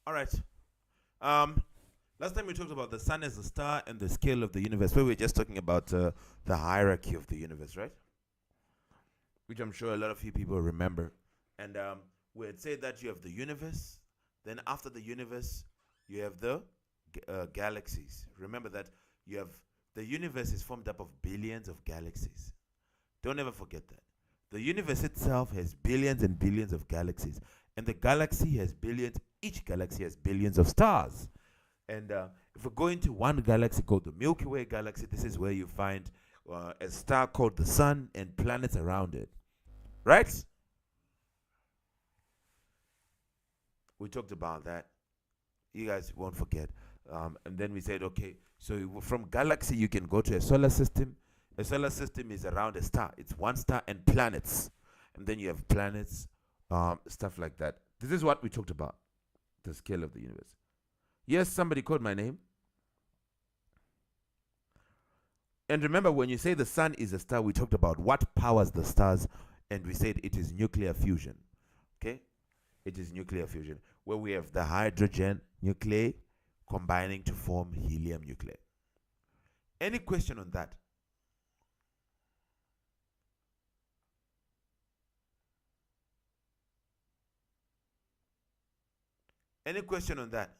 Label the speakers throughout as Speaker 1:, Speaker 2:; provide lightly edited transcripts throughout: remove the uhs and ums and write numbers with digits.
Speaker 1: All right. Um, Last time we talked about the sun as a star and the scale of the universe. Where we were just talking about the hierarchy of the universe, right? Which I'm sure a lot of you people remember. And we had said that you have the universe. Then after the universe, you have the galaxies. Remember that you have the universe is formed up of billions of galaxies. Don't ever forget that. The universe itself has billions and billions of galaxies, and the galaxy has billions. Each galaxy has billions of stars. And if we go into one galaxy called the Milky Way galaxy, this is where you find a star called the Sun and planets around it. Right? We talked about that. You guys won't forget. And then we said, okay, so from galaxy you can go to a solar system. A solar system is around a star. It's one star and planets, and then you have planets, stuff like that. This is what we talked about, the scale of the universe. Yes, somebody called my name. And remember, when you say the sun is a star, we talked about what powers the stars, and we said it is nuclear fusion. Okay, it is nuclear fusion, where we have the hydrogen nuclei combining to form helium nuclei. Any question on that? Any question on that?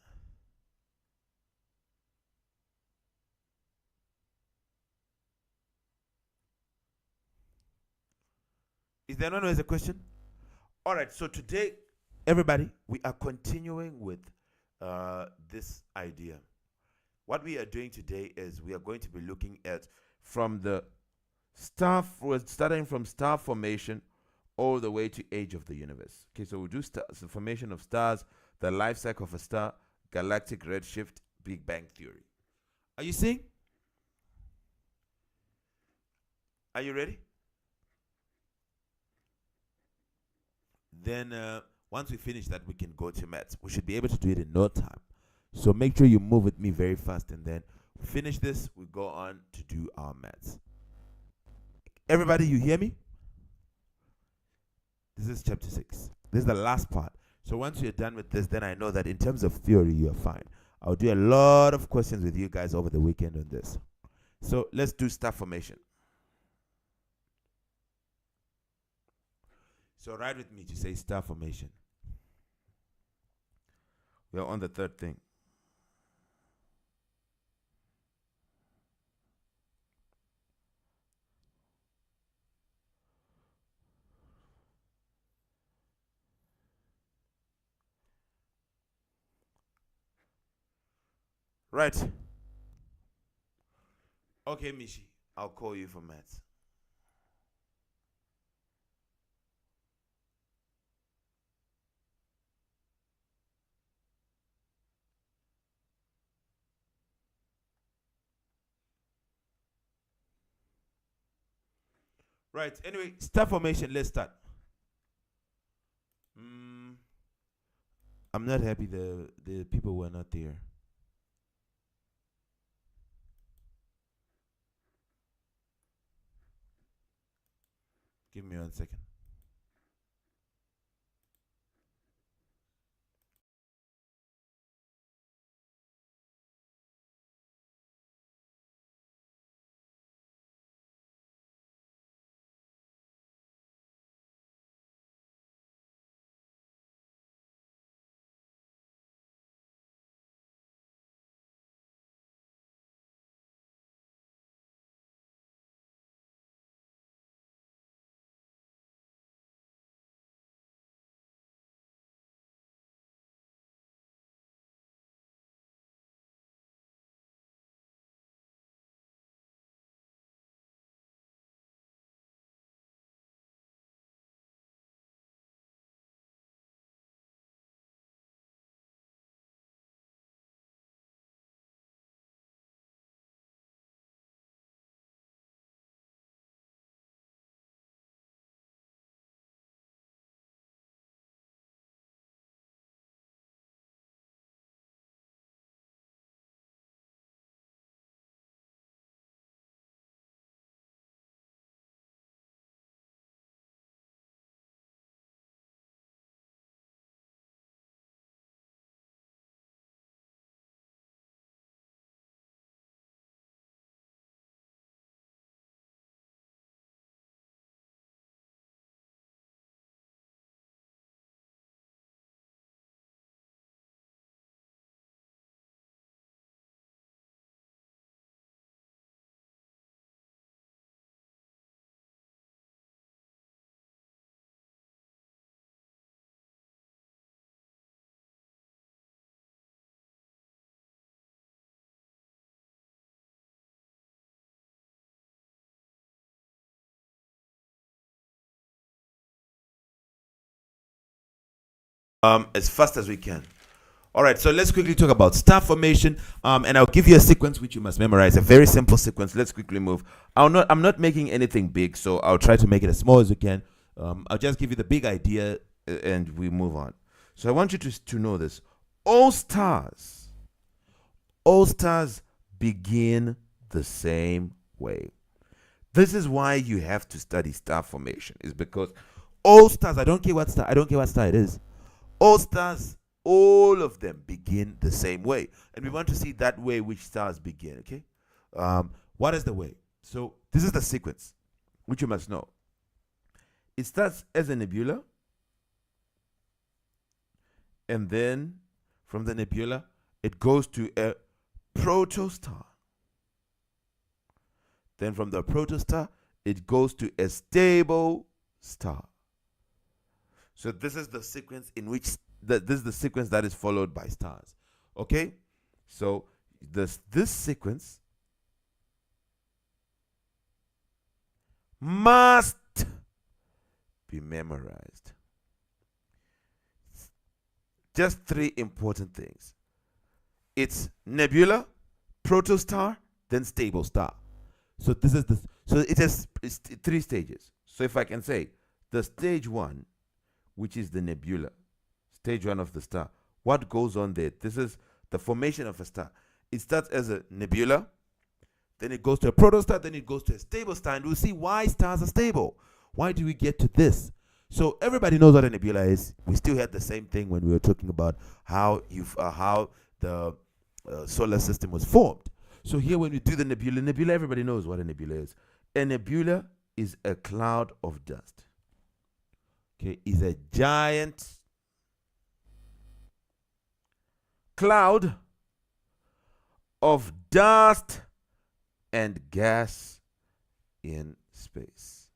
Speaker 1: Is there anyone who has a question? All right, so today, everybody, we are continuing with this idea. What we are doing today is we are going to be looking at from the star, we're starting from star formation all the way to age of the universe. Okay, so we do the formation of stars, the life cycle of a star, galactic redshift, Big Bang theory. Are you seeing? Are you ready? Then once we finish that, we can go to maths. We should be able to do it in no time. So make sure you move with me very fast, and then finish this. We go on to do our maths. Everybody, you hear me? This is chapter 6. This is the last part. So once you're done with this, then I know that in terms of theory, you're fine. I'll do a lot of questions with you guys over the weekend on this. So let's do star formation. So write with me to say star formation. We're on the third thing. Right. Okay, Mishi. I'll call you for maths. Right. Anyway, star formation. Let's start. Mm, I'm not happy the people were not there. Give me 1 second. as fast as we can. All right, so let's quickly talk about star formation, and I'll give you a sequence which you must memorize. A very simple sequence. Let's quickly move. I'm not making anything big, so I'll try to make it as small as we can. I'll just give you the big idea, and we move on. So I want you to know this: all stars begin the same way. This is why you have to study star formation. Is because all stars, I don't care what star it is, all stars, all of them begin the same way. And we want to see that way which stars begin, okay? What is the way? So this is the sequence, which you must know. It starts as a nebula, and then from the nebula, it goes to a protostar. Then from the protostar, it goes to a stable star. So this is the sequence in which this is the sequence that is followed by stars. Okay? So this sequence must be memorized. Just three important things. It's nebula, protostar, then stable star. So this is it's 3 stages. So if I can say the stage 1, which is the nebula, stage 1 of the star, what goes on there? This is the formation of a star. It starts as a nebula, then it goes to a protostar, then it goes to a stable star, and we'll see why stars are stable. Why do we get to this? So everybody knows what a nebula is. We still had the same thing when we were talking about how the solar system was formed. So here when we do the nebula, everybody knows what a nebula is. A nebula is a cloud of dust. Okay, is a giant cloud of dust and gas in space.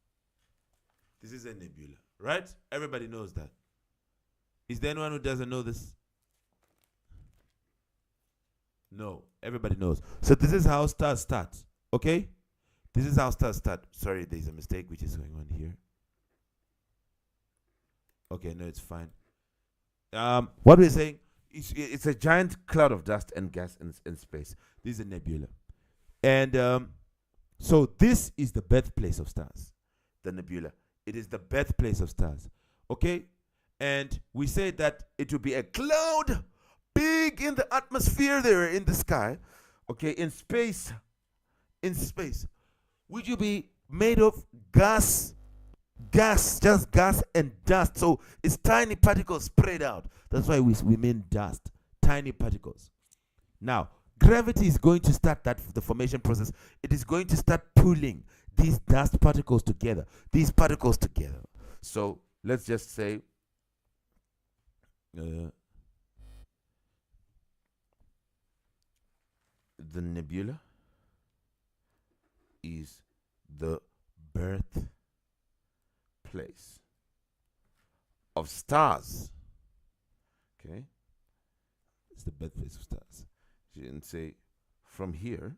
Speaker 1: This is a nebula, right? Everybody knows that. Is there anyone who doesn't know this? No, everybody knows. So this is how stars start, okay? This is how stars start. Sorry, there's a mistake which is going on here. Okay, no, it's fine. What we're saying, it's a giant cloud of dust and gas in space. This is a nebula. And so this is the birthplace of stars, the nebula. It is the birthplace of stars, okay? And we say that it will be a cloud big in the atmosphere there in the sky, okay, in space, which will be made of gas, just gas and dust. So it's tiny particles spread out. That's why we mean dust, tiny particles. Now, gravity is going to start the formation process. It is going to start pulling these dust particles together, So let's just say the nebula is the birthplace of stars. Okay? It's the birthplace of stars. So you can say from here,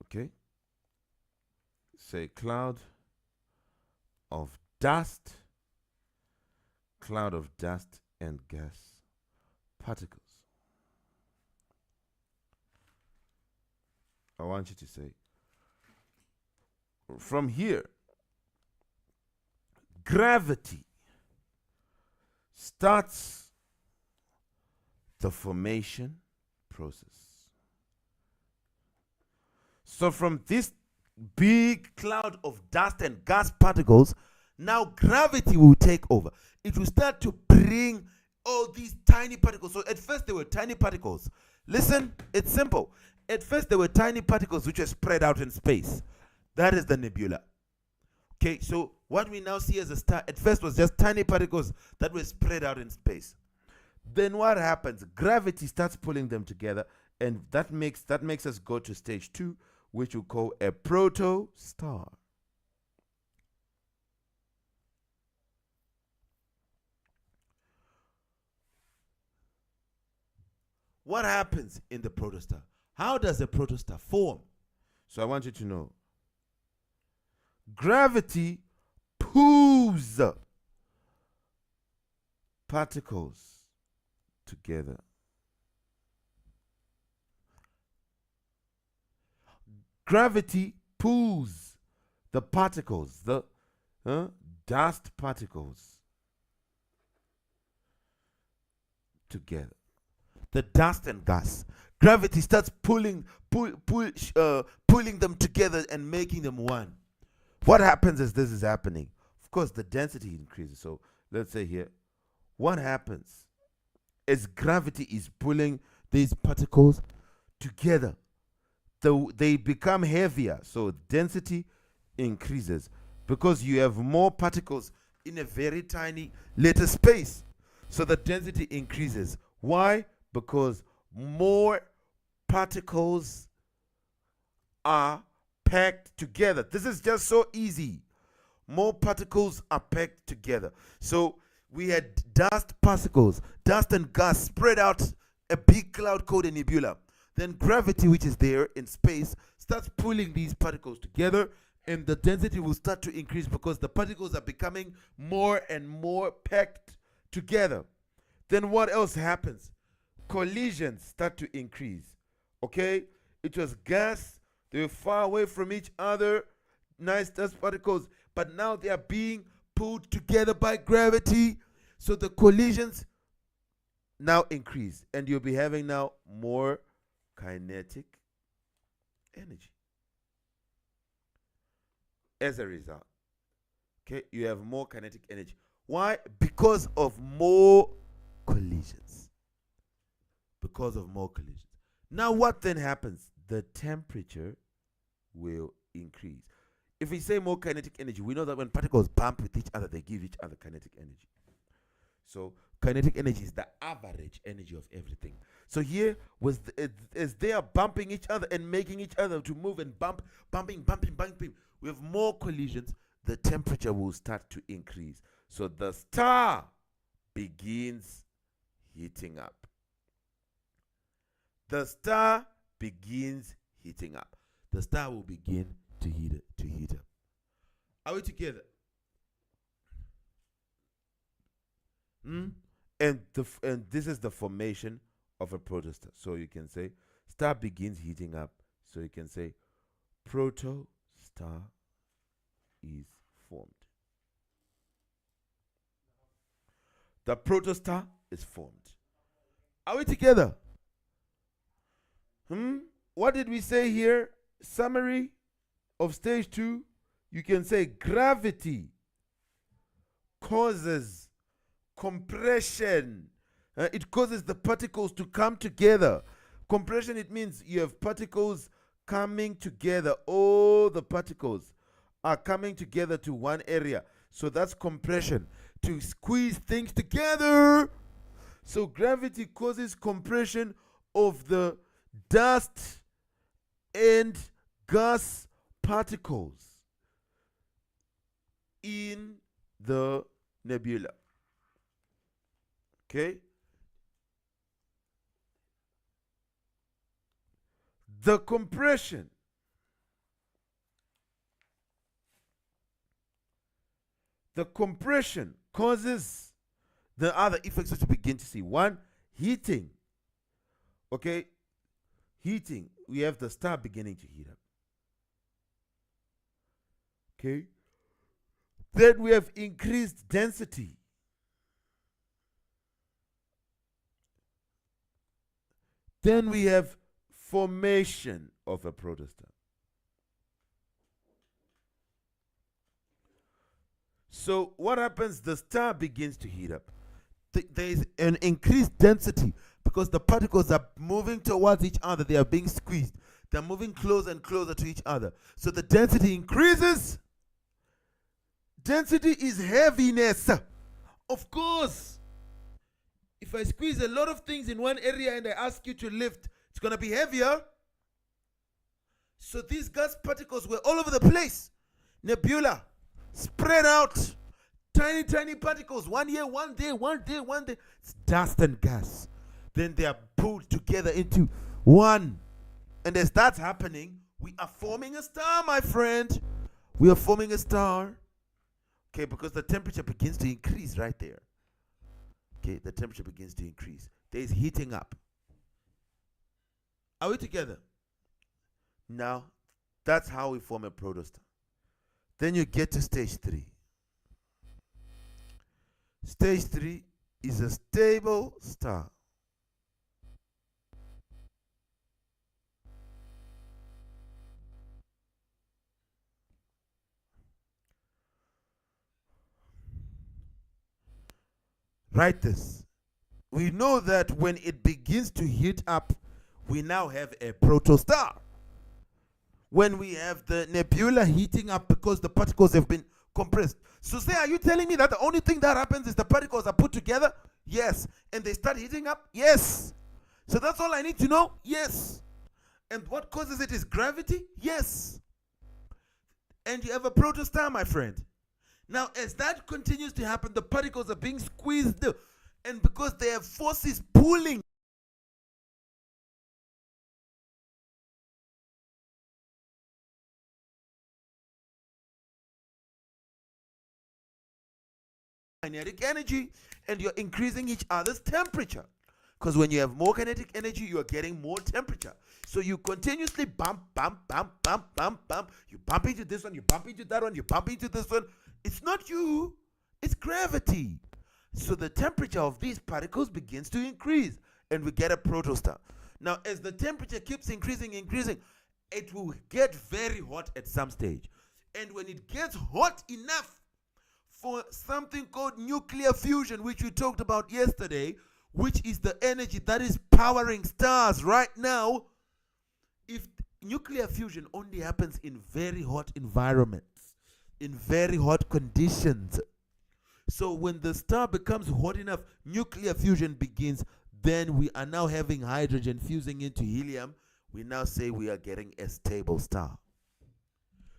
Speaker 1: okay? Say cloud of dust and gas particles. I want you to say, from here, gravity starts the formation process. So from this big cloud of dust and gas particles, now gravity will take over. It will start to bring all these tiny particles. So at first there were tiny particles. Listen, it's simple. At first there were tiny particles which were spread out in space. That is the nebula. Okay, so what we now see as a star at first was just tiny particles that were spread out in space. Then what happens? Gravity starts pulling them together, and that makes us go to stage 2, which we call a protostar. What happens in the protostar? How does a protostar form? So I want you to know. Gravity pulls particles together. Gravity pulls the particles, the dust particles together. The dust and gas. Gravity starts pulling them together and making them one. What happens as this is happening? Of course, the density increases. So let's say here, what happens is gravity is pulling these particles together. They become heavier, so density increases because you have more particles in a very tiny little space. So the density increases. Why? Because more particles are packed together. This is just so easy. More particles are packed together. So we had dust particles, dust and gas spread out a big cloud called a nebula. Then gravity, which is there in space, starts pulling these particles together, and the density will start to increase because the particles are becoming more and more packed together. Then what else happens? Collisions start to increase. Okay? It was gas, they were far away from each other, nice dust particles, but now they are being pulled together by gravity. So the collisions now increase, and you'll be having now more kinetic energy as a result. Okay, you have more kinetic energy. Why? Because of more collisions. Because of more collisions. Now what then happens? The temperature will increase. If we say more kinetic energy, we know that when particles bump with each other, they give each other kinetic energy. So kinetic energy is the average energy of everything. So here, as they are bumping each other and making each other to move and bumping, we have more collisions, the temperature will start to increase. So the star begins heating up. The star begins heating up. The star will begin to heat up. Are we together? And this is the formation of a protostar. So you can say star begins heating up. So you can say protostar is formed. The protostar is formed. Are we together? What did we say here? Summary of stage 2. You can say gravity causes compression. It causes the particles to come together. Compression, it means you have particles coming together. All the particles are coming together to one area. So that's compression. To squeeze things together. So gravity causes compression of the dust and gas particles in the nebula. Okay? The compression causes the other effects which we begin to see. One, heating. Okay? Heating. We have the star beginning to heat up. Okay? Then we have increased density. Then we have formation of a protostar. So what happens? The star begins to heat up. There is an increased density because the particles are moving towards each other. They are being squeezed. They're moving closer and closer to each other. So the density increases. Density is heaviness. Of course. If I squeeze a lot of things in one area and I ask you to lift, it's going to be heavier. So these gas particles were all over the place. Nebula. Spread out. Tiny, tiny particles. One here, one there, one there, one there. It's dust and gas. Then they are pulled together into one. And as that's happening, we are forming a star, my friend. We are forming a star. Okay, because the temperature begins to increase right there. okay, the temperature begins to increase. There is heating up. Are we together? Now, that's how we form a protostar. Then you get to stage 3. Stage 3 is a stable star. Write this. We know that when it begins to heat up, we now have a protostar. When we have the nebula heating up because the particles have been compressed. So say, are you telling me that the only thing that happens is the particles are put together? Yes. And they start heating up? Yes. So that's all I need to know? Yes. And what causes it is gravity? Yes. And you have a protostar, my friend. Now, as that continues to happen, the particles are being squeezed. And because they have forces pulling, kinetic energy, and you're increasing each other's temperature. Because when you have more kinetic energy, you are getting more temperature. So you continuously bump. You bump into this one, you bump into that one, you bump into this one. It's not you, it's gravity. So the temperature of these particles begins to increase, and we get a protostar. Now, as the temperature keeps increasing, it will get very hot at some stage. And when it gets hot enough for something called nuclear fusion, which we talked about yesterday, which is the energy that is powering stars right now. If nuclear fusion only happens in very hot environments, in very hot conditions. So when the star becomes hot enough, nuclear fusion begins, then we are now having hydrogen fusing into helium. We now say we are getting a stable star.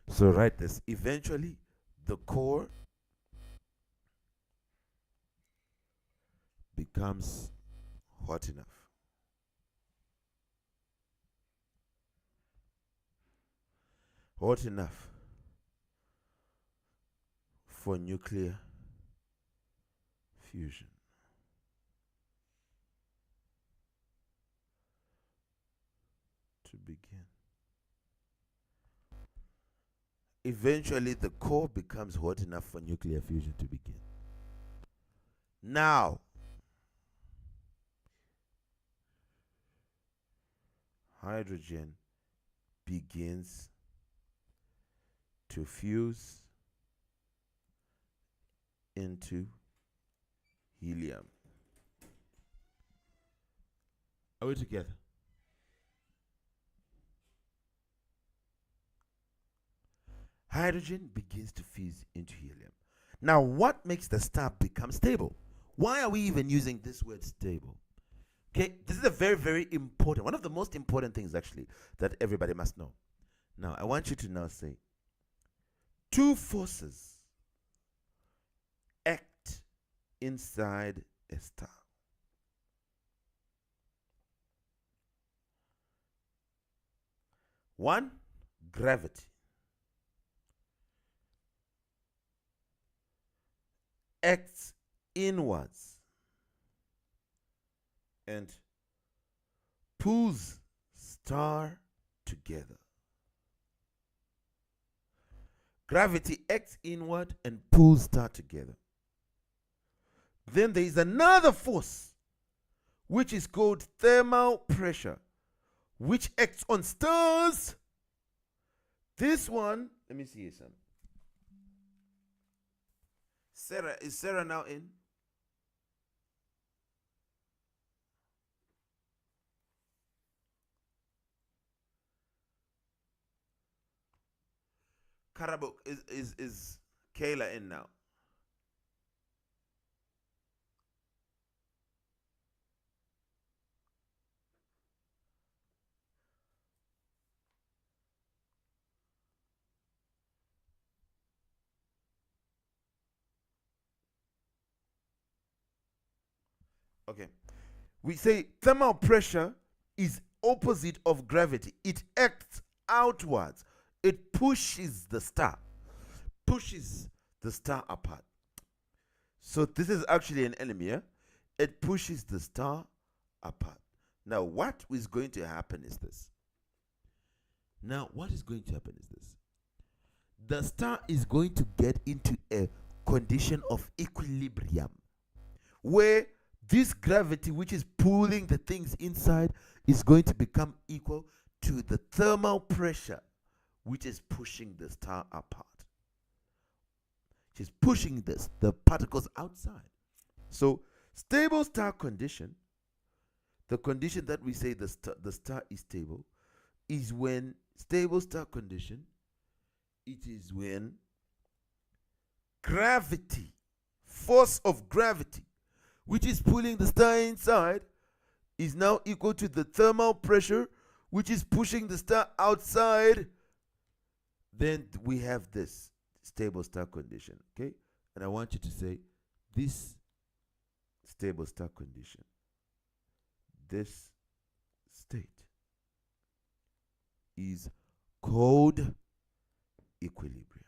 Speaker 1: So write this. Eventually, the core becomes hot enough. Hot enough for nuclear fusion. To begin. Eventually, the core becomes hot enough for nuclear fusion to begin. Now, hydrogen begins to fuse into helium. Are we together? Hydrogen begins to fuse into helium. Now, what makes the star become stable? Why are we even using this word stable? Okay, this is a very, very important, one of the most important things actually that everybody must know. Now, I want you to now say, two forces act inside a star. One, gravity. Acts inwards and pulls star together. Gravity acts inward and pulls star together. Then there is another force which is called thermal pressure, which acts on stars. This one, let me see here, son. Sarah, is Sarah now in? Karabuk, is Kayla in now? Okay. We say thermal pressure is opposite of gravity. It acts outwards. It pushes the star apart. So this is actually an enemy, yeah? it pushes the star apart. Now, what is going to happen is this. The star is going to get into a condition of equilibrium where this gravity, which is pulling the things inside, is going to become equal to the thermal pressure, which is pushing the star apart. Which is pushing the particles outside. So, stable star condition, the condition that we say the star is stable, is when stable star condition, it is when gravity, force of gravity, which is pulling the star inside, is now equal to the thermal pressure, which is pushing the star outside. Then we have this stable star condition, okay? And I want you to say this stable star condition, this state is called equilibrium.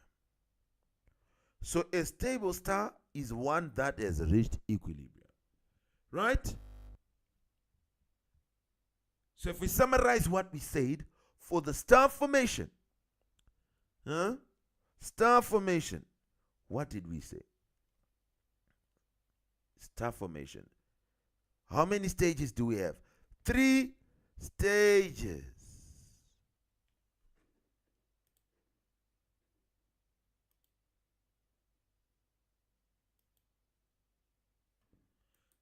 Speaker 1: So a stable star is one that has reached equilibrium, right? So if we summarize what we said for the star formation, star formation, what did we say? Star formation. How many stages do we have? 3 stages.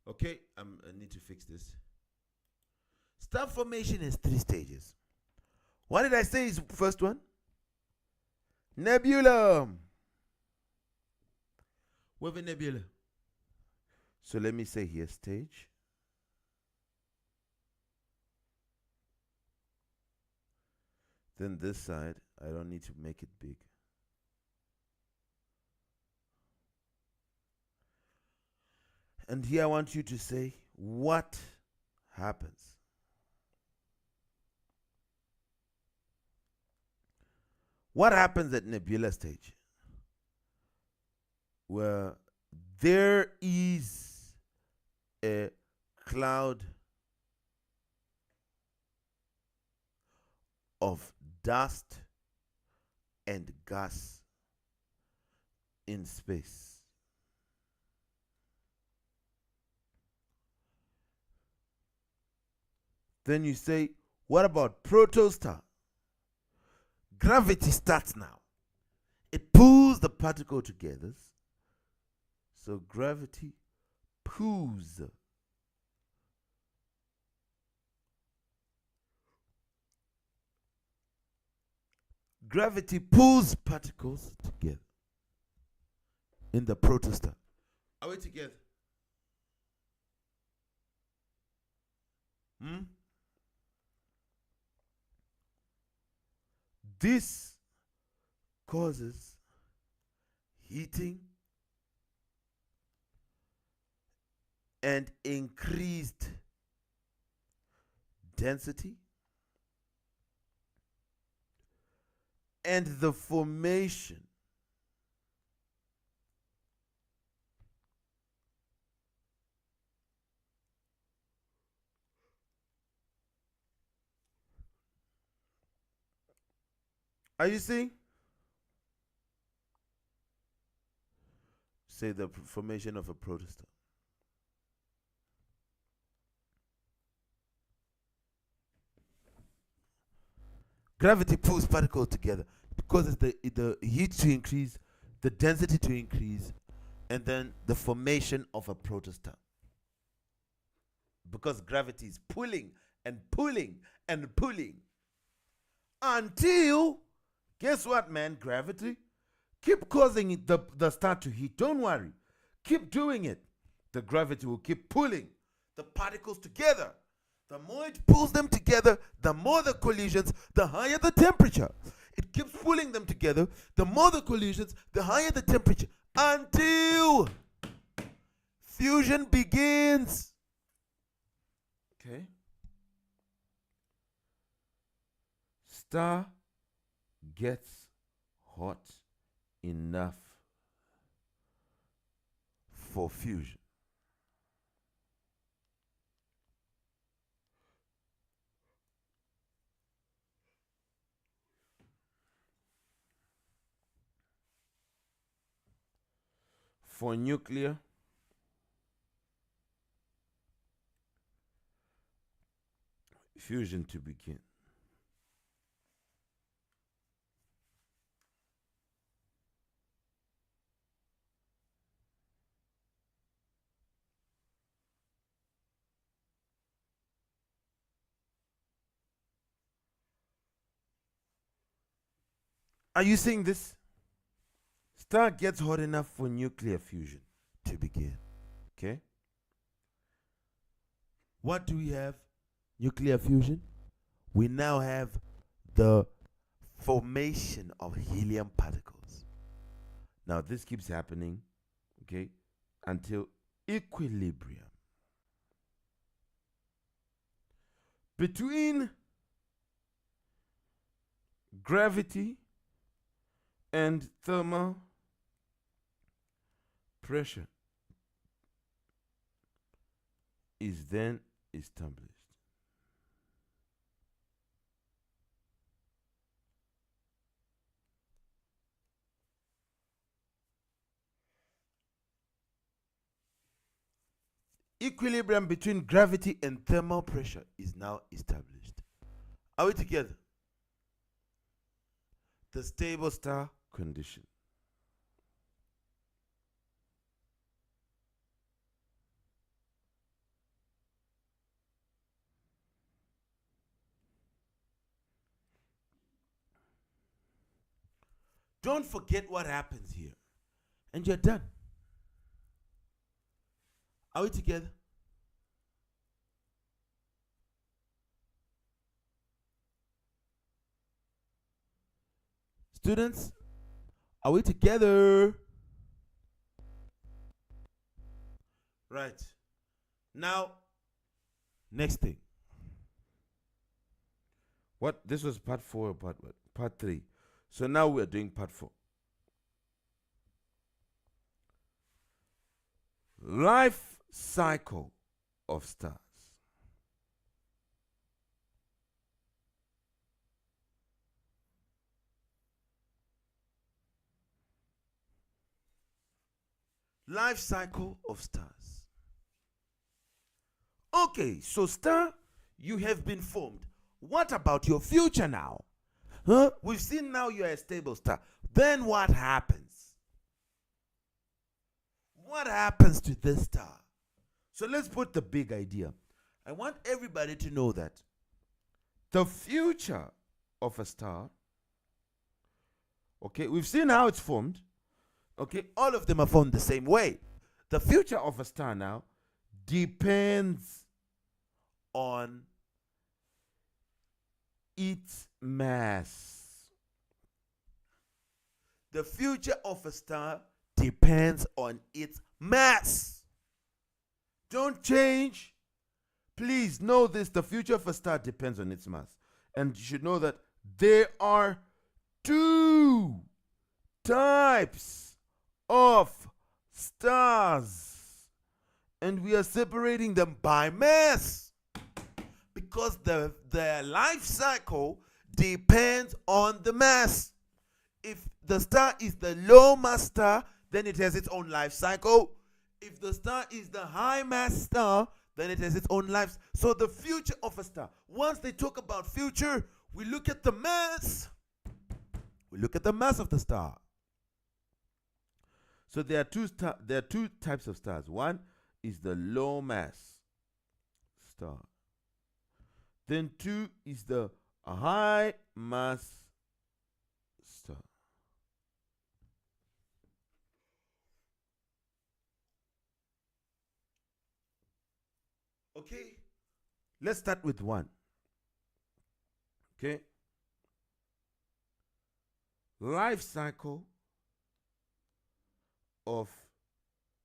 Speaker 1: Okay, I need to fix this. Star formation has 3 stages. What did I say is the first one? Nebula. We have a nebula. So let me say here stage. Then this side, I don't need to make it big. And here I want you to say what happens. What happens at nebula stage? Where there is a cloud of dust and gas in space. Then you say, what about protostar? Gravity starts now. It pulls the particle together. So gravity pulls particles together in the protostar. Are we together? This causes heating and increased density and the formation Are you seeing? Say the formation of a protostar. Gravity pulls particles together because it's the heat to increase, the density to increase, and then the formation of a protostar. Because gravity is pulling and pulling and pulling until, guess what, man? Gravity, keep causing the star to heat. Don't worry. Keep doing it. The gravity will keep pulling the particles together. The more it pulls them together, the more the collisions, the higher the temperature. It keeps pulling them together. The more the collisions, the higher the temperature. Until fusion begins. Okay. Star gets hot enough for fusion. for nuclear fusion to begin. Are you seeing this? Star gets hot enough for nuclear fusion to begin. Okay? What do we have? Nuclear fusion. We now have the formation of helium particles. Now, this keeps happening, okay, until equilibrium. Between gravity and thermal pressure is then established. Equilibrium between gravity and thermal pressure is now established. Are we together? The stable star condition. Don't forget what happens here. And you're done. Are we together? Students, are we together? Right. Now, next thing. What? This was part 4 or part what? Part 3. So now we're doing part 4. Life cycle of stars. Life cycle of stars. Okay, so star, you have been formed. What about your future now? Huh? We've seen now you're a stable star. Then what happens? What happens to this star? So let's put the big idea. I want everybody to know that the future of a star, okay, we've seen how it's formed. Okay, all of them are formed the same way. The future of a star now depends on its mass. The future of a star depends on its mass. Don't change. Please know this. The future of a star depends on its mass. And you should know that there are 2 types of stars. And we are separating them by mass. Because their life cycle depends on the mass. If the star is the low mass star, then it has its own life cycle. If the star is the high mass star, then it has its own life. So the future of a star, once they talk about future, we look at the mass. We look at the mass of the star. So there are two types of stars. One is the low mass star. Then 2 is the high mass star. Okay, let's start with 1. Okay, life cycle of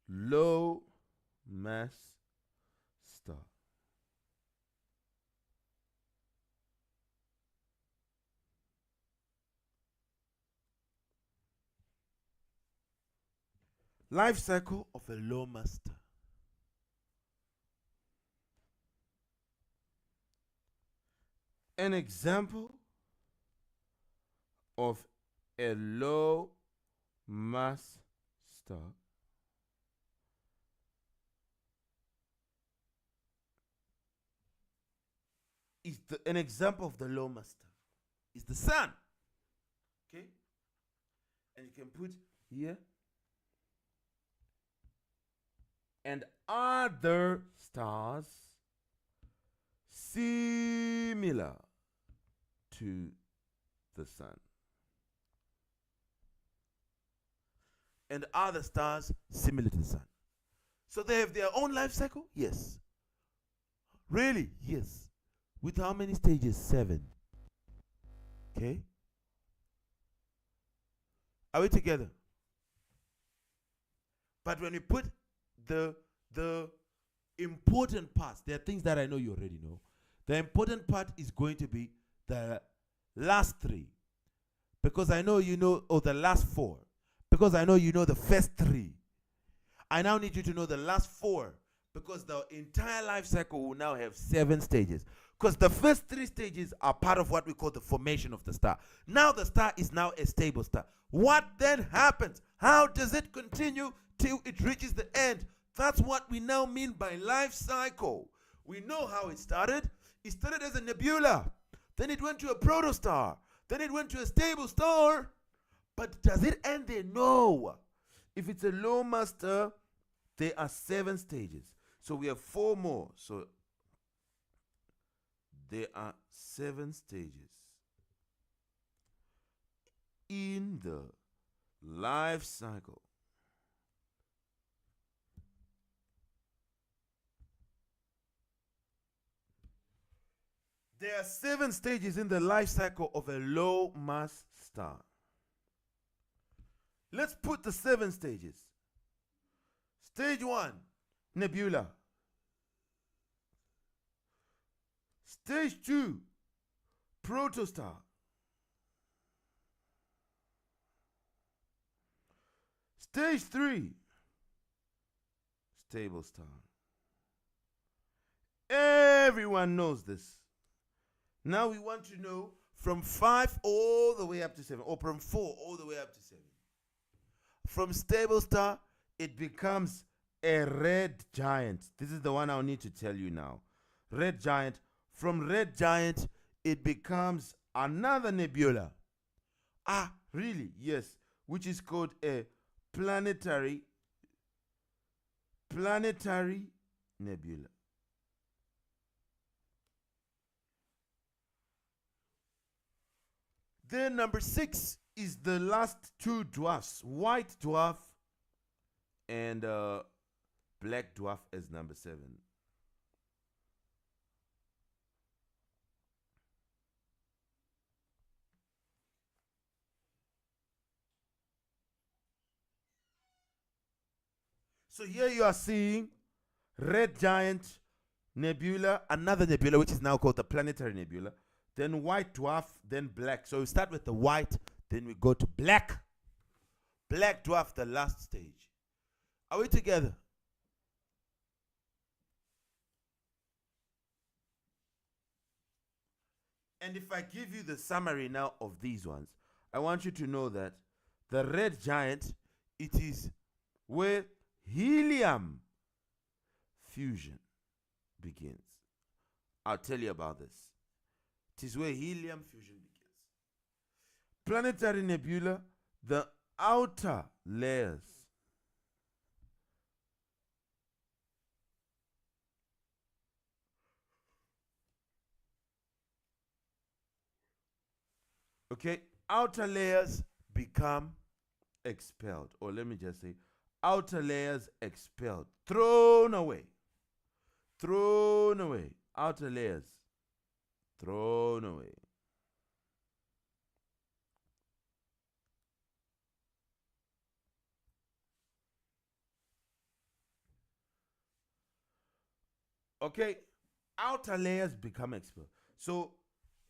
Speaker 1: low mass star. Life cycle of a low mass star. An example of a low mass star is an example of the low-mass star. Is the sun. Okay? And you can put here. And other stars similar to the sun. And other stars similar to the sun. So they have their own life cycle? Yes. Really? Yes. With how many stages? 7. Okay? Are we together? But when we put the important parts, there are things that I know you already know. The important part is going to be the last 3. Because I know you know, or the last 4. Because I know you know the first 3. I now need you to know the last 4. Because the entire life cycle will now have 7 stages. Because the first 3 stages are part of what we call the formation of the star. Now the star is now a stable star. What then happens? How does it continue till it reaches the end? That's what we now mean by life cycle. We know how it started. It started as a nebula. Then it went to a protostar. Then it went to a stable star. But does it end there? No. If it's a low mass star, there are 7 stages. So we have 4 more. So there are 7 stages in the life cycle. There are 7 stages in the life cycle of a low mass star. Let's put the 7 stages. Stage 1, nebula. Stage 2, protostar. Stage 3, stable star. Everyone knows this. Now we want to know from 5 all the way up to 7, or from 4 all the way up to 7. From stable star, it becomes a red giant. This is the one I'll need to tell you now. Red giant. From red giant, it becomes another nebula. Ah, really? Yes. Which is called a planetary nebula. Then number 6 is the last 2 dwarfs, white dwarf and black dwarf as number 7. So here you are seeing red giant nebula, another nebula which is now called the planetary nebula, then white dwarf, then black. So we start with the white, then we go to black. Black dwarf, the last stage. Are we together? And if I give you the summary now of these ones, I want you to know that the red giant, it is where helium fusion begins. I'll tell you about this. It is where helium fusion begins. Planetary nebula, the outer layers. Okay, outer layers become expelled. Or let me just say, outer layers expelled. Thrown away. Thrown away. Outer layers thrown away. Okay, outer layers become expelled. So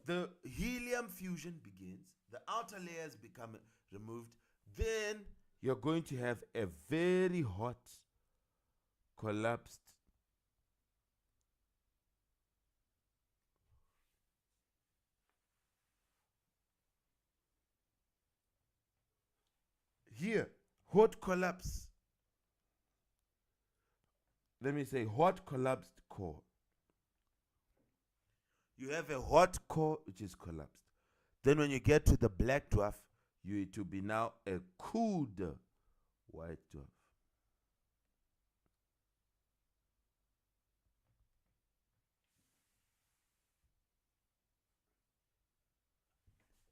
Speaker 1: the helium fusion begins, the outer layers become removed, then you're going to have a very hot, collapsed here, hot collapse. Let me say hot collapsed core. you have a hot core which is collapsed. Then when you get to the black dwarf, it will be now a cooled white dwarf.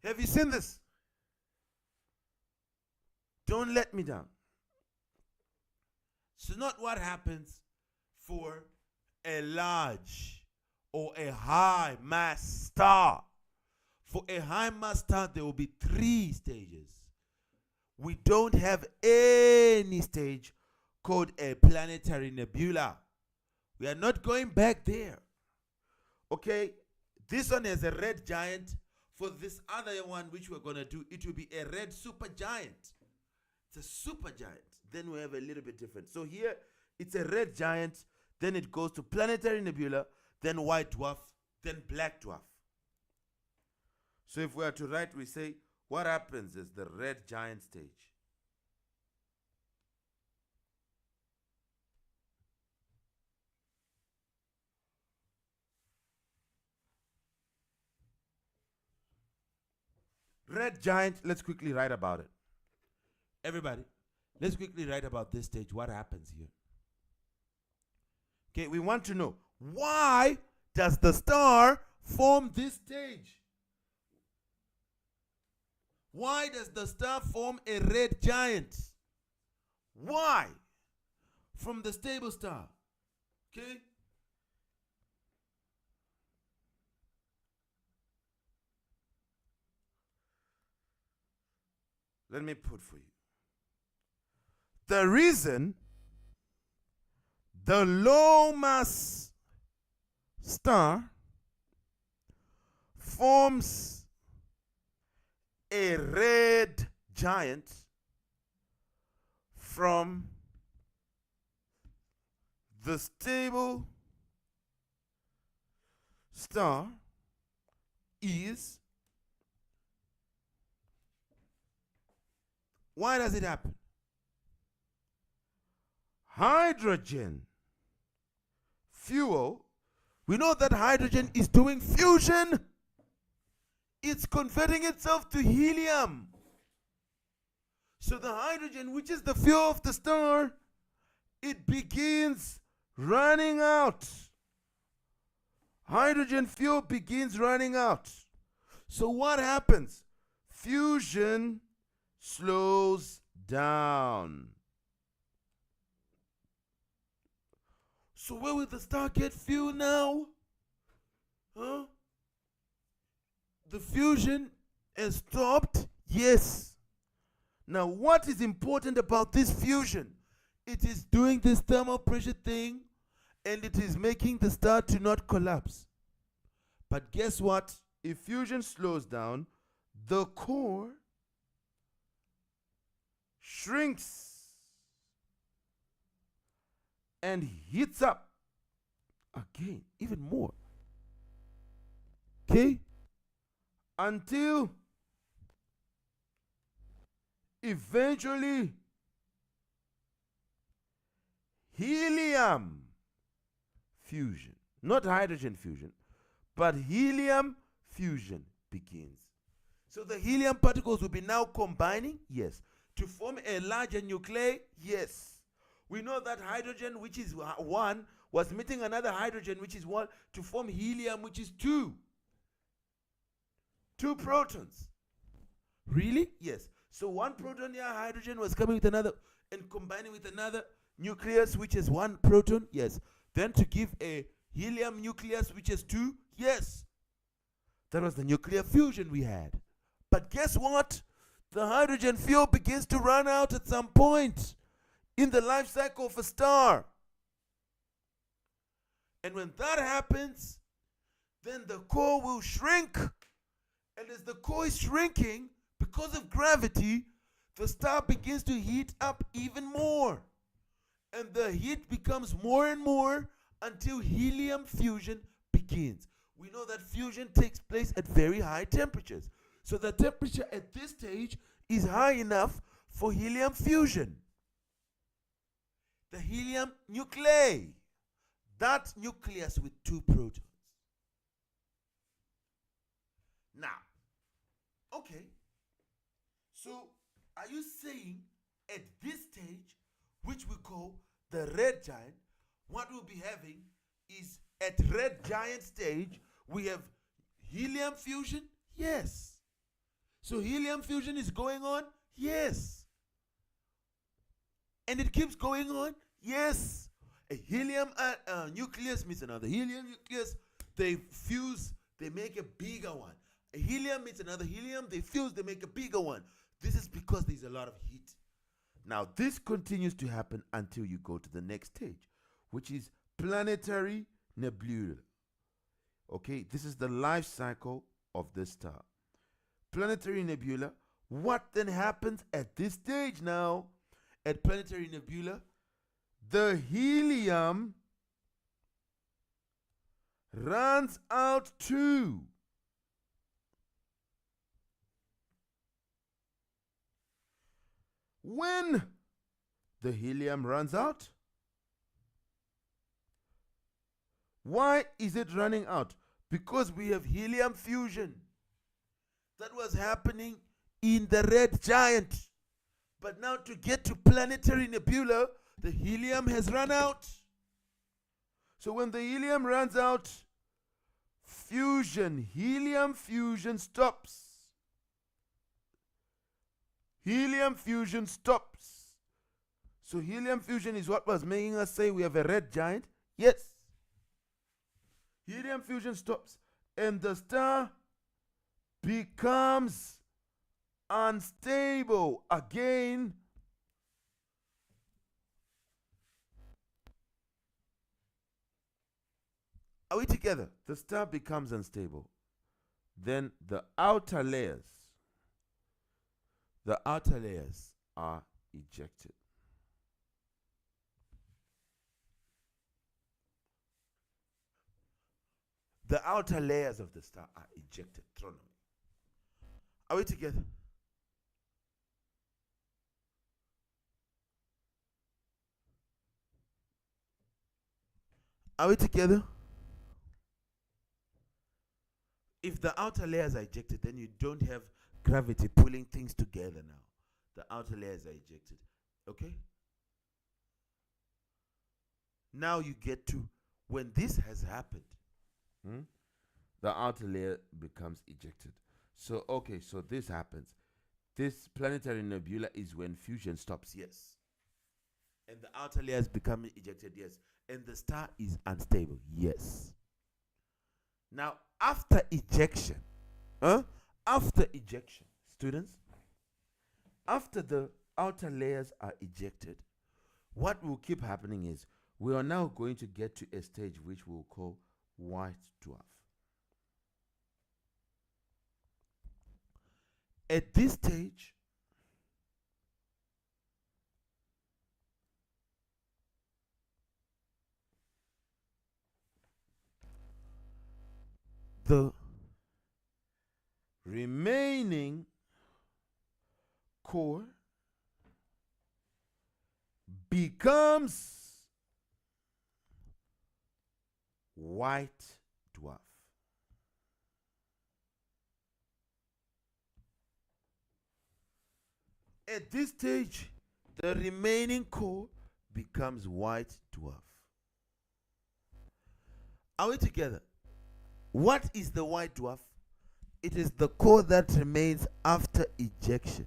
Speaker 1: Have you seen this? Don't let me down. So not what happens for a large or a high mass star. For a high mass star, there will be 3 stages. We don't have any stage called a planetary nebula. We are not going back there. Okay? This one has a red giant. For this other one, which we're going to do, it will be a red supergiant. It's a supergiant. Then we have a little bit different. So here, it's a red giant. Then it goes to planetary nebula, then white dwarf, then black dwarf. So if we are to write, we say, what happens is the red giant stage. Red giant, let's quickly write about it. Everybody, let's quickly write about this stage. What happens here? Okay, we want to know, why does the star form this stage? Why does the star form a red giant? Why? From the stable star. Okay? Let me put for you. The reason the low mass star forms a red giant from the stable star is, why does it happen? Hydrogen fuel, we know that hydrogen is doing fusion. It's converting itself to helium. So the hydrogen, which is the fuel of the star, it begins running out. Hydrogen fuel begins running out. So what happens? Fusion slows down. So where will the star get fuel now? Huh? The fusion has stopped? Yes. Now what is important about this fusion? It is doing this thermal pressure thing, and it is making the star to not collapse. But guess what? If fusion slows down, the core shrinks and heats up again, even more. Okay? Until eventually helium fusion, not hydrogen fusion, but helium fusion begins. So the helium particles will be now combining, yes, to form a larger nuclei, yes. We know that hydrogen, which is 1, was meeting another hydrogen, which is 1, to form helium, which is 2. 2 protons. Really? Yes. So 1 proton here, hydrogen, was coming with another and combining with another nucleus, which is 1 proton. Yes. Then to give a helium nucleus, which is 2. Yes. That was the nuclear fusion we had. But guess what? The hydrogen fuel begins to run out at some point in the life cycle of a star. And when that happens, then the core will shrink. And as the core is shrinking, because of gravity, the star begins to heat up even more. And the heat becomes more and more until helium fusion begins. We know that fusion takes place at very high temperatures. So the temperature at this stage is high enough for helium fusion. The helium nuclei, that nucleus with 2 protons. Okay. So are you saying at this stage, which we call the red giant, what we'll be having is at red giant stage, we have helium fusion? Yes. So helium fusion is going on? Yes. And it keeps going on? Yes. A helium nucleus meets another helium nucleus. They fuse, they make a bigger one. A helium meets another helium, they fuse, they make a bigger one. This is because there's a lot of heat. Now, this continues to happen until you go to the next stage, which is planetary nebula. Okay, this is the life cycle of this star. Planetary nebula. What then happens at this stage now? At planetary nebula, the helium runs out too. When the helium runs out, why is it running out? Because we have helium fusion. That was happening in the red giant. But now to get to planetary nebula, the helium has run out. So when the helium runs out, helium fusion stops. Helium fusion stops. So helium fusion is what was making us say we have a red giant? Yes. Helium fusion stops and the star becomes unstable again. Are we together? The star becomes unstable. Then the outer layers are ejected. The outer layers of the star are ejected, thrown away. Are we together? Are we together? If the outer layers are ejected, then you don't have gravity pulling things together now. The outer layers are ejected. Okay? Now you get to when this has happened, the outer layer becomes ejected. So, okay, so this happens. This planetary nebula is when fusion stops, yes. And the outer layers become ejected, yes. And the star is unstable, yes. Now, after ejection, students, after the outer layers are ejected, what will keep happening is we are now going to get to a stage which we'll call white dwarf. At this stage, the remaining core becomes white dwarf. At this stage, the remaining core becomes white dwarf. Are we together? What is the white dwarf? It is the core that remains after ejection.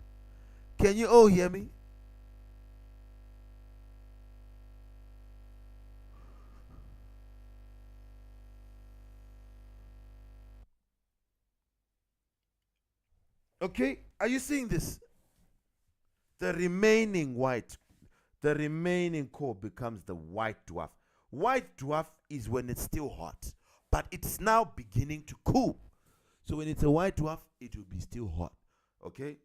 Speaker 1: Can you all hear me? Okay, are you seeing this? The remaining core becomes the white dwarf. White dwarf is when it's still hot, but it's now beginning to cool. So when it's a white dwarf, it will be still hot. Okay?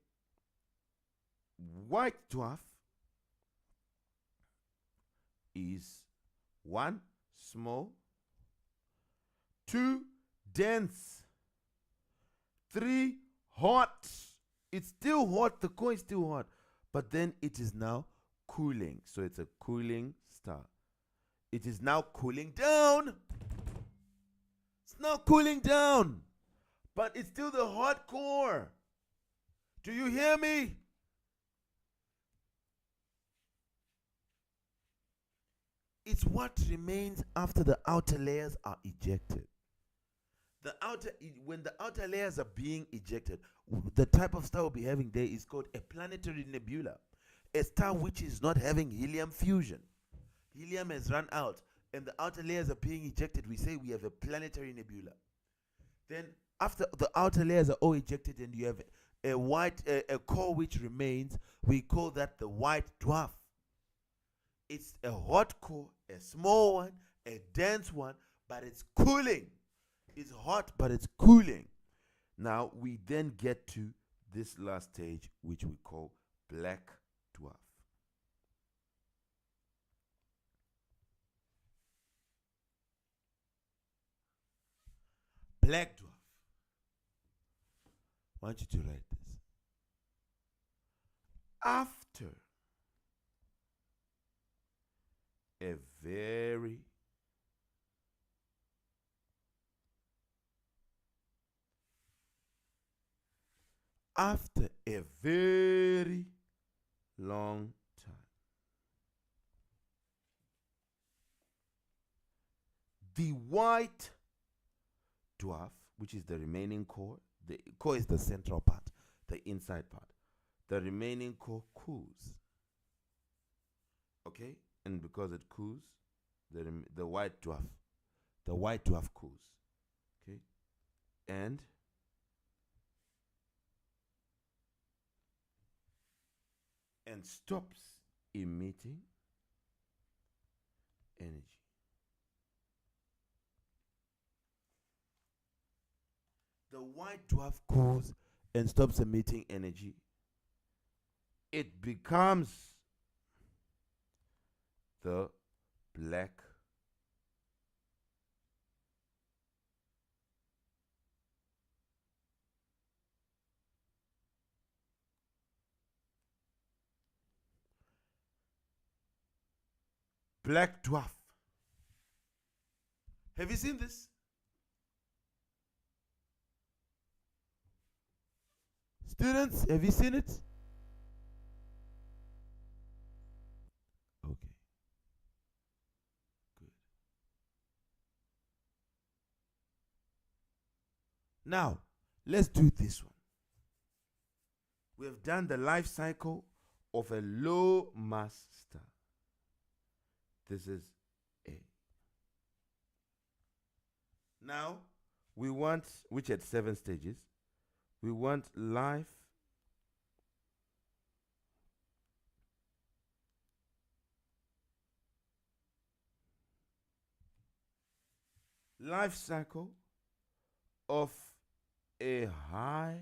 Speaker 1: White dwarf is 1, small, 2, dense, 3, hot. It's still hot, the core is still hot, but then it is now cooling. So it's a cooling star. It is now cooling down. It's now cooling down, but it's still the hot core. Do you hear me? It's what remains after the outer layers are ejected. When the outer layers are being ejected, the type of star we'll be having there is called a planetary nebula, a star which is not having helium fusion. Helium has run out, and the outer layers are being ejected. We say we have a planetary nebula. Then, after the outer layers are all ejected, and you have a core which remains, we call that the white dwarf. It's a hot core, a small one, a dense one, but it's cooling. It's hot, but it's cooling. Now we then get to this last stage, which we call black dwarf. Black dwarf. I want you to write this. After a very long time, the white dwarf, which is the remaining core, the core is the central part, the inside part. The remaining core cools. Okay? And because it cools, the white dwarf cools. Okay? And stops emitting energy. The white dwarf cools and stops emitting energy. It becomes the black dwarf. Have you seen this? Students, have you seen it? Okay. Good. Now, let's do this one. We have done the life cycle of a low mass star. This is A. Now, we want, which had 7 stages, we want life cycle of a high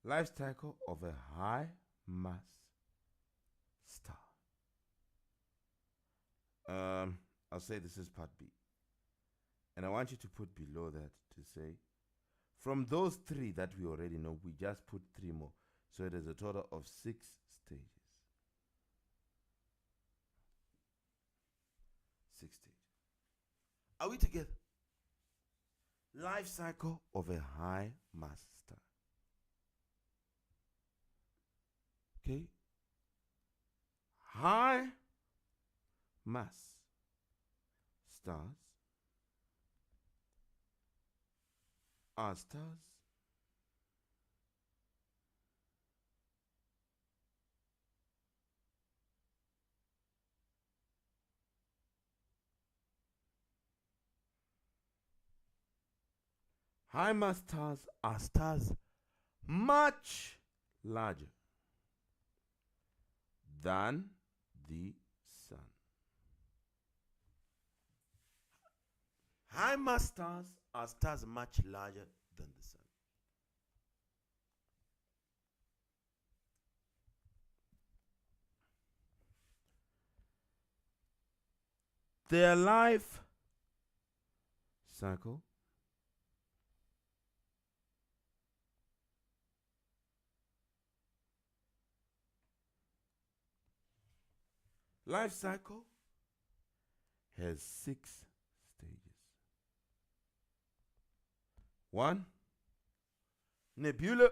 Speaker 1: life cycle of a high mass star. I'll say this is part B. And I want you to put below that to say, from those 3 that we already know, we just put 3 more. So it is a total of 6 stages. 6 stages. Are we together? Life cycle of a high mass star. Okay? High mass stars are stars high mass stars are stars much larger than the sun. High mass stars are stars much larger than the sun. Their life cycle Life cycle has 6 stages. 1, nebula,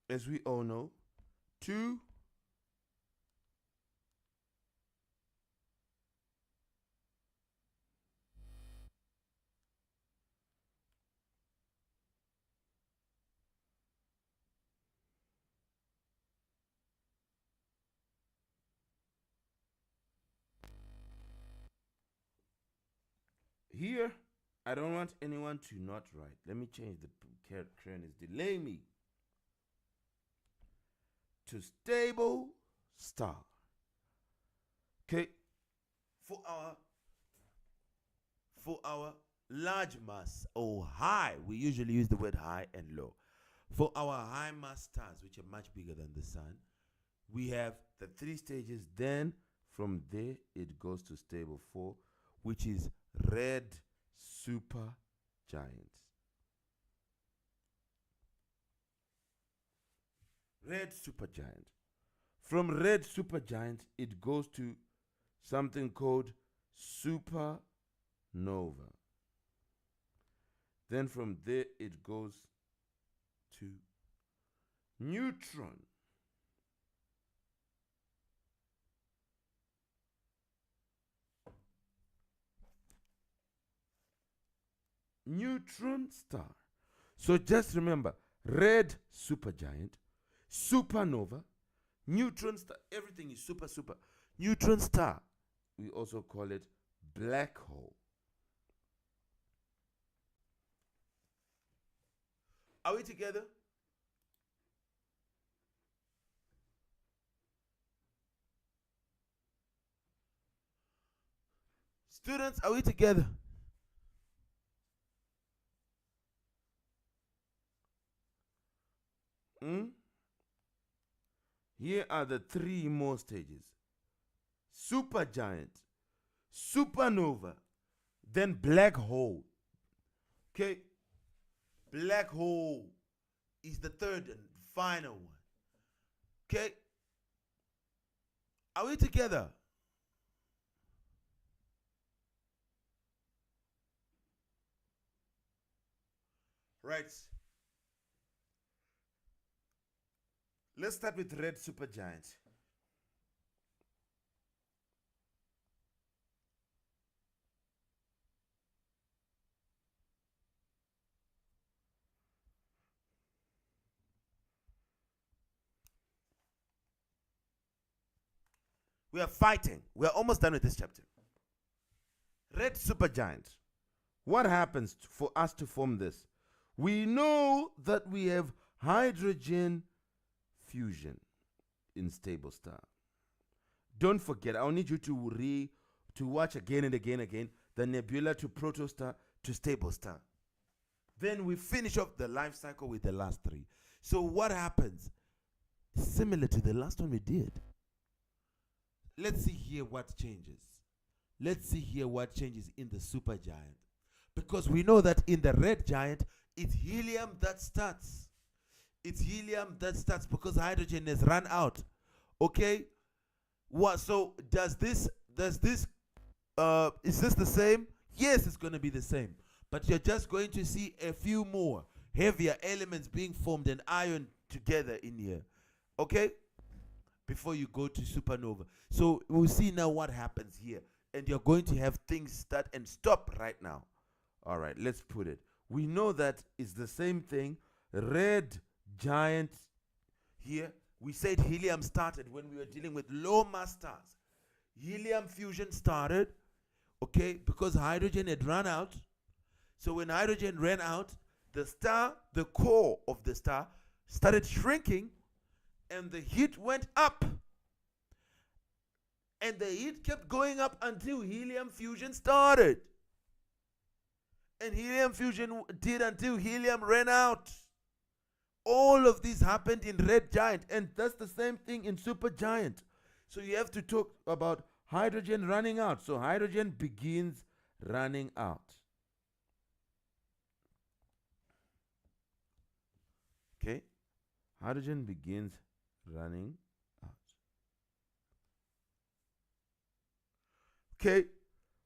Speaker 1: as we all know. 2, here, I don't want anyone to not write. Let me change the crayon is delaying me. To stable star. Okay, for our large mass or high, we usually use the word high and low. For our high mass stars, which are much bigger than the sun, we have the 3 stages. Then from there it goes to stable 4, which is red supergiant. Red supergiant. From red supergiant, it goes to something called supernova. Then from there, it goes to neutron. Neutron star. So just remember, red supergiant, supernova, neutron star, everything is super. Neutron star, we also call it black hole. Are we together? Students, are we together? Here are the 3 more stages. Supergiant, supernova, then black hole. Okay? Black hole is the 3rd and final one. Okay? Are we together? Right. Let's start with red supergiant. We are fighting. We are almost done with this chapter. Red supergiant. What happens for us to form this? We know that we have hydrogen fusion in stable star. Don't forget, I'll need you to watch again and again the nebula to protostar to stable star. Then we finish off the life cycle with the last 3. So what happens? Similar to the last one we did. Let's see here what changes. Let's see here what changes in the supergiant. Because we know that in the red giant, it's helium that starts. It's helium that starts because hydrogen has run out. Okay? What? So is this the same? Yes, it's going to be the same. But you're just going to see a few more heavier elements being formed and iron together in here. Okay? Before you go to supernova. So we'll see now what happens here. And you're going to have things start and stop right now. All right, let's put it. We know that it's the same thing. Red giant here. We said helium started when we were dealing with low mass stars. Helium fusion started, okay, because hydrogen had run out. So when hydrogen ran out, the star, the core of the star, started shrinking, and the heat went up. And the heat kept going up until helium fusion started. And helium fusion did until helium ran out. All of this happened in red giant, and that's the same thing in supergiant. So you have to talk about hydrogen running out. So hydrogen begins running out. Okay? Hydrogen begins running out. Okay?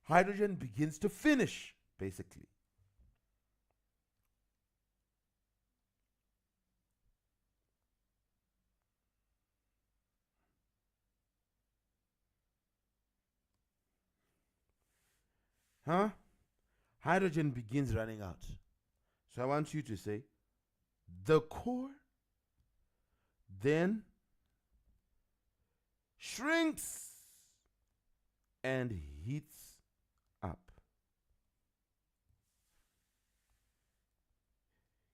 Speaker 1: Hydrogen begins to finish, basically. Huh? Hydrogen begins running out. So I want you to say, the core then shrinks and heats up.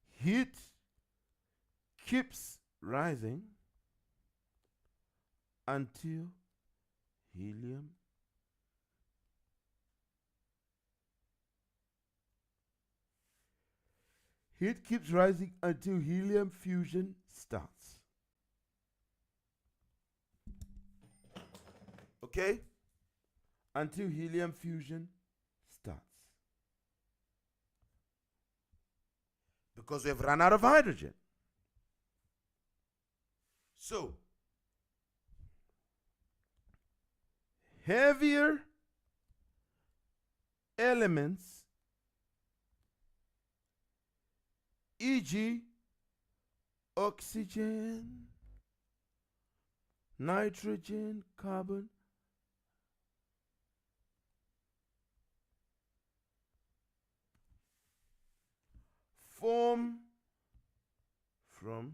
Speaker 1: Heat keeps rising until helium heat keeps rising until helium fusion starts. Okay? Until helium fusion starts. Because we have run out of hydrogen. So, heavier elements, e.g., oxygen, nitrogen, carbon, form from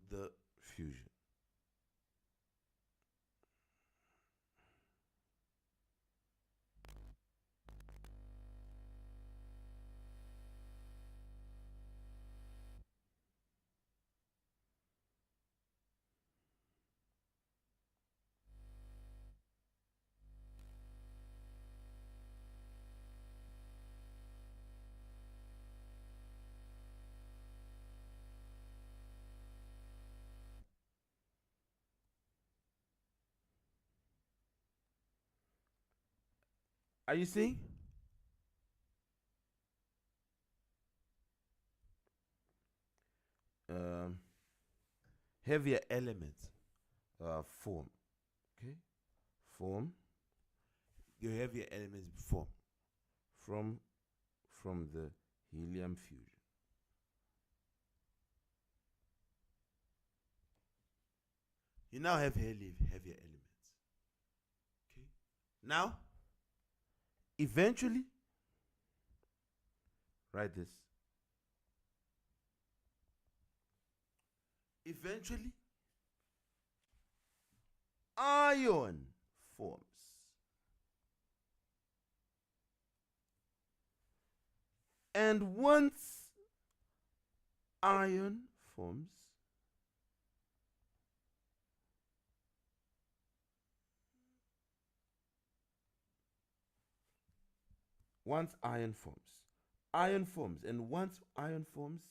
Speaker 1: the fusion. Are you seeing? Heavier elements form. Okay? Form. Your heavier elements form from the helium fusion. You now have heavier elements. Okay? Now, eventually, write this. Eventually, ion forms. And once ion forms, and once ion forms,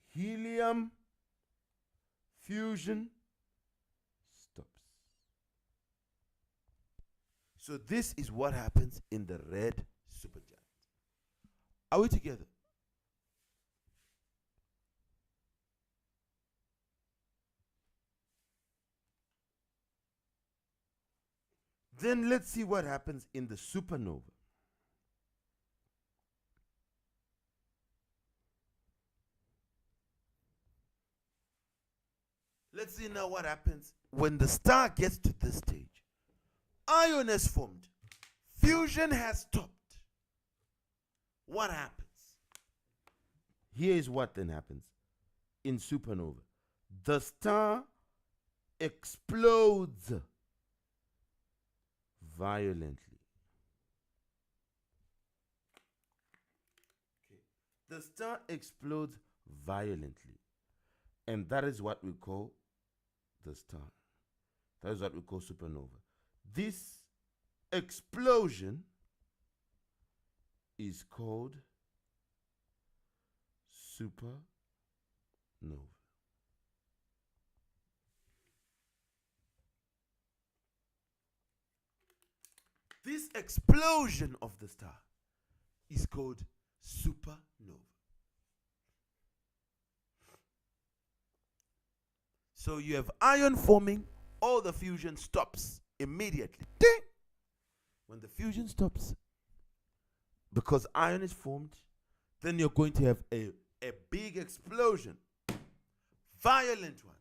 Speaker 1: helium fusion stops. So this is what happens in the red supergiant. Are we together? Then let's see what happens in the supernova. Let's see now what happens when the star gets to this stage. Ion has formed. Fusion has stopped. What happens? Here is what then happens in supernova. The star explodes violently. Okay. The star explodes violently. And that is what we call the star. That is what we call supernova. This explosion is called supernova. This explosion of the star is called supernova. So you have ion forming all the fusion stops immediately. Ding! When the fusion stops, because iron is formed, then you're going to have a big explosion, violent one.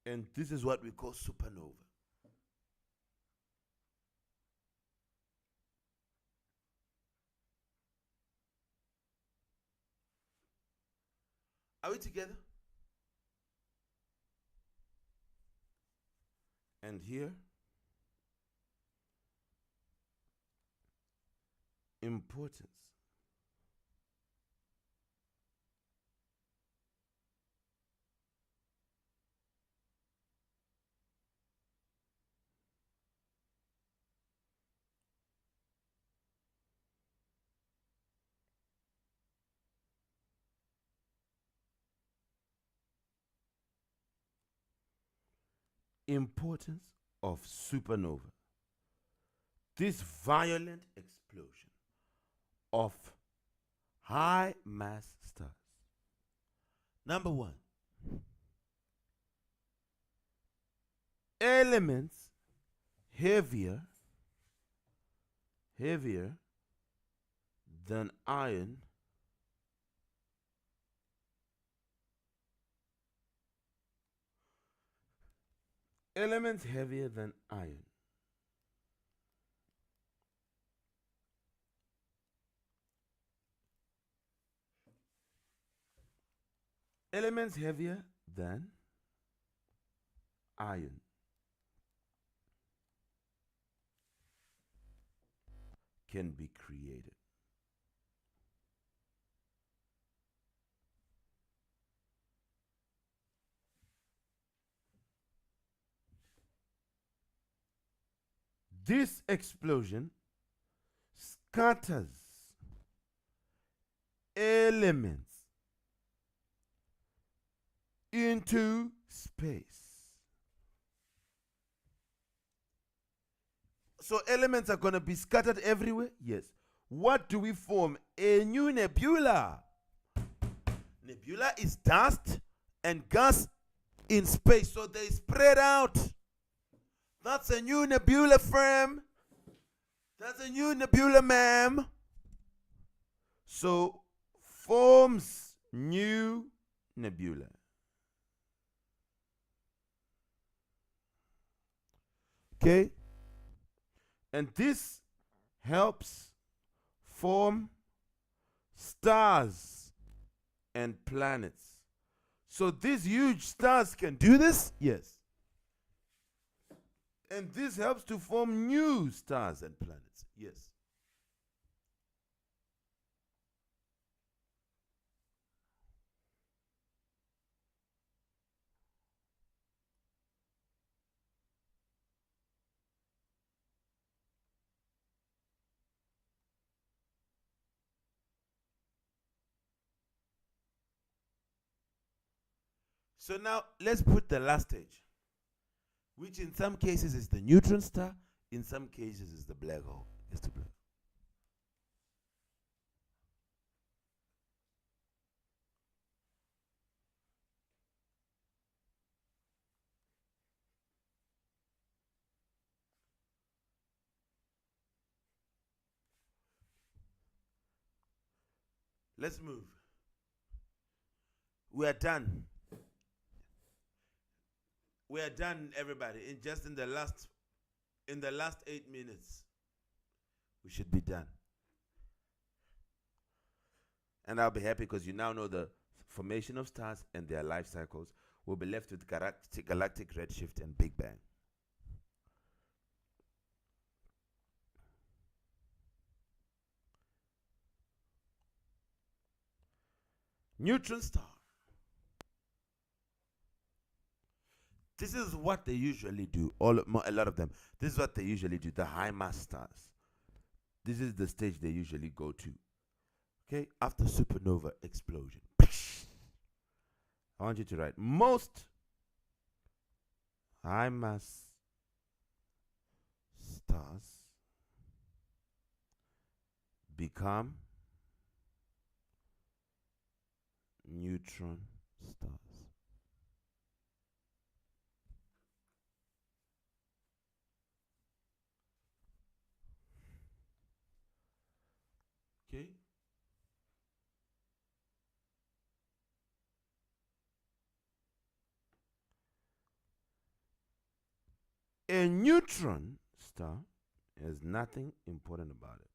Speaker 1: And this is what we call supernova. Are we together? And here, importance. Importance of supernova. This violent explosion of high mass stars. Number one, elements heavier than iron elements heavier than iron elements heavier than iron can be created. This explosion scatters elements into space. So elements are going to be scattered everywhere? Yes. What do we form? A new nebula. Nebula is dust and gas in space, so they spread out. That's a new nebula, fam. That's a new nebula, ma'am. So forms new nebula. Okay? And this helps form stars and planets. So these huge stars can do this? Yes. And this helps to form new stars and planets. Yes. So now let's put the last stage, which in some cases is the neutron star, in some cases is the black hole. It's the black. Let's move. We are done. We are done, everybody. In the last 8 minutes, we should be done. And I'll be happy because you now know the formation of stars and their life cycles. We'll be left with galactic redshift and Big Bang. Neutron star. This is what they usually do. A lot of them. This is what they usually do. The high mass stars. This is the stage they usually go to. Okay, after supernova explosion. I want you to write most high mass stars become neutron stars.
Speaker 2: A neutron star has nothing important about it.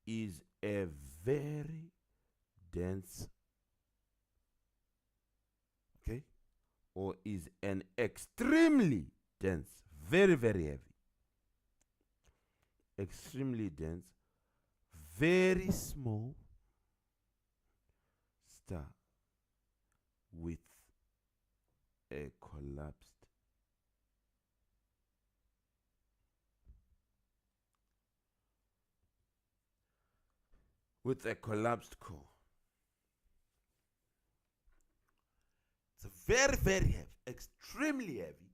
Speaker 2: Is a very dense, okay, or is an extremely dense, very, very heavy, extremely dense, very small star with a collapsed core.
Speaker 1: It's a very, very heavy, extremely heavy,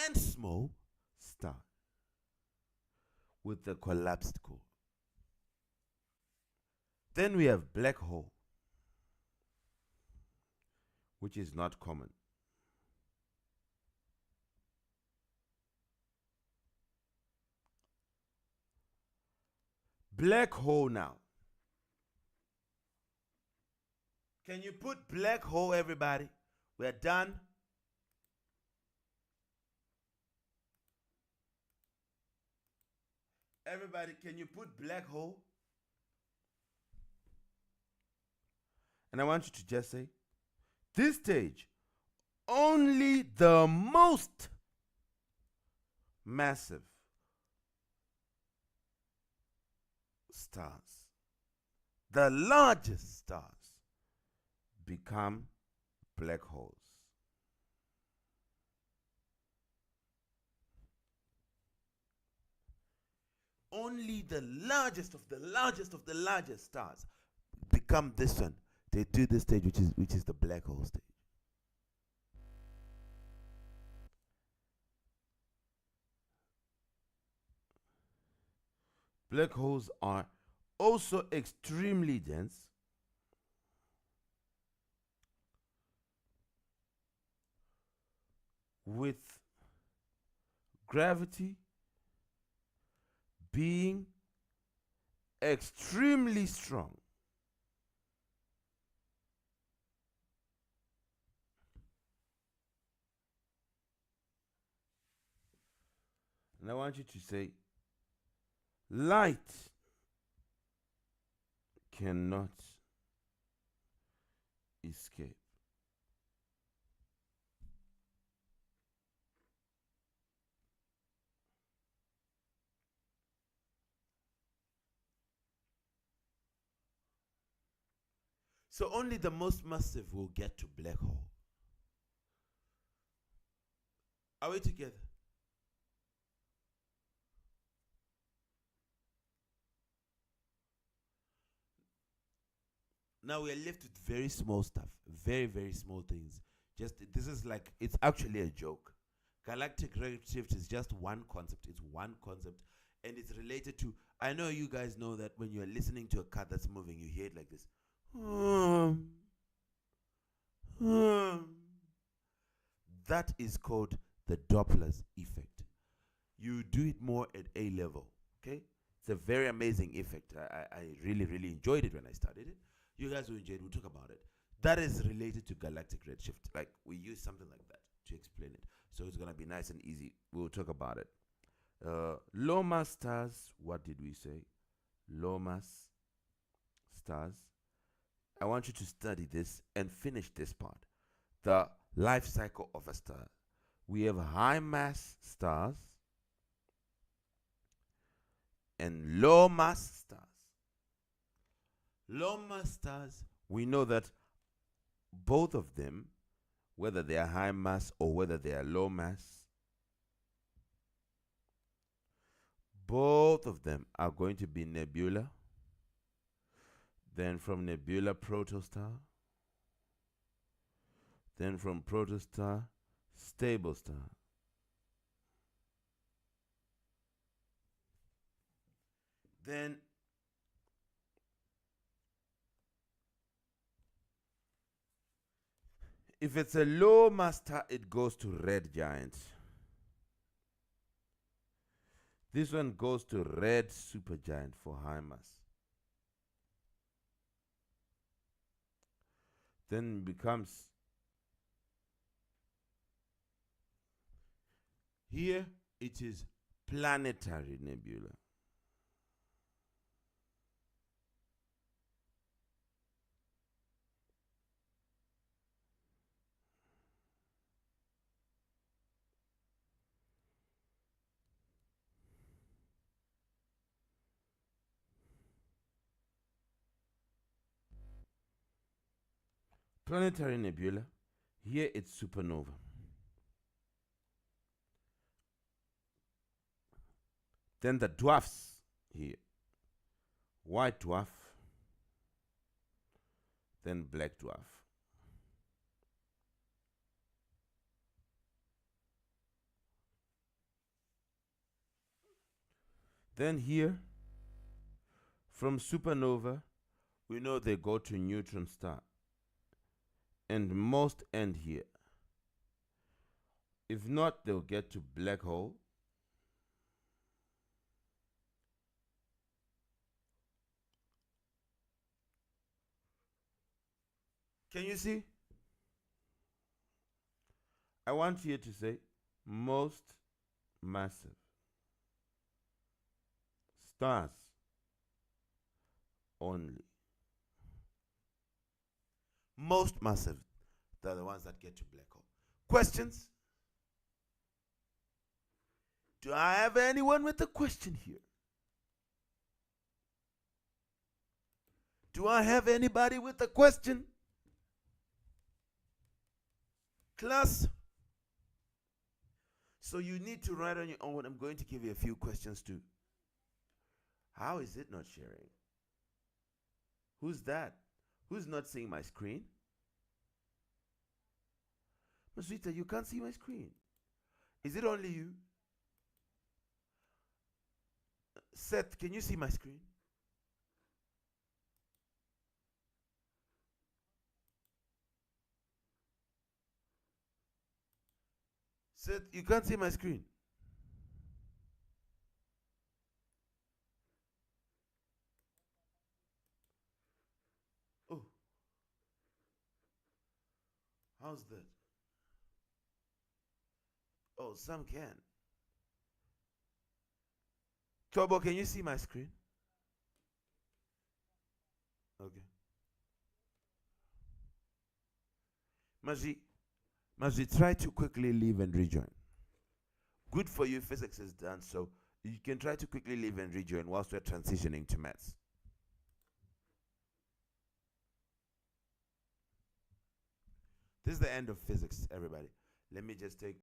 Speaker 1: and small star with a collapsed core.
Speaker 2: Then we have black hole, which is not common. Black hole now.
Speaker 1: Can you put black hole, everybody? We're done. Everybody, can you put black hole?
Speaker 2: And I want you to just say, this stage, only the most massive stars, the largest stars, become black holes.
Speaker 1: Only the largest of the largest of the largest stars become this one. They do this stage, which is the black hole stage.
Speaker 2: Black holes are also extremely dense, with gravity being extremely strong. And I want you to say, light cannot escape.
Speaker 1: So only the most massive will get to black hole. Are we together? Now we are left with very small stuff, very, very small things. Just this is like, it's actually a joke. Galactic redshift is just one concept. It's one concept, and it's related to. I know you guys know that when you're listening to a car that's moving, you hear it like this. That is called the Doppler's effect. You do it more at A level, okay? It's a very amazing effect. I really, really enjoyed it when I studied it. You guys will enjoy it. We'll talk about it. That is related to galactic redshift. Like, we use something like that to explain it. So it's going to be nice and easy. We'll talk about it. Low mass stars, what did we say? Low mass stars. I want you to study this and finish this part. The life cycle of a star. We have high mass stars and low mass stars. Low mass stars,
Speaker 2: We know that both of them, whether they are high mass or whether they are low mass, both of them are going to be nebula. Then from nebula, protostar. Then from protostar, stable star.
Speaker 1: then
Speaker 2: if it's a low mass star, it goes to red giant. This one goes to red supergiant for high mass. Then becomes Here it is planetary nebula. Planetary nebula. Here it's supernova. Then the dwarfs here. White dwarf. Then black dwarf. Then here, from supernova, we know they go to neutron star. And most end here. If not, they'll get to black hole. Can you see? I want you to say most massive stars only.
Speaker 1: Most massive, they're the ones that get to black hole. Questions? Do I have anyone with a question here? Do I have anybody with a question? Class? So you need to write on your own. I'm going to give you a few questions too. How is it not sharing? Who's that? Who's not seeing my screen? Masvita, you can't see my screen. Is it only you? Seth, can you see my screen? Seth, you can't see my screen. Oh. How's that? Oh, some can. Tobo, can you see my screen? Okay. Maji, try to quickly leave and rejoin. Good for you, physics is done, so you can try to quickly leave and rejoin whilst we're transitioning to maths. This is the end of physics, everybody. Let me just take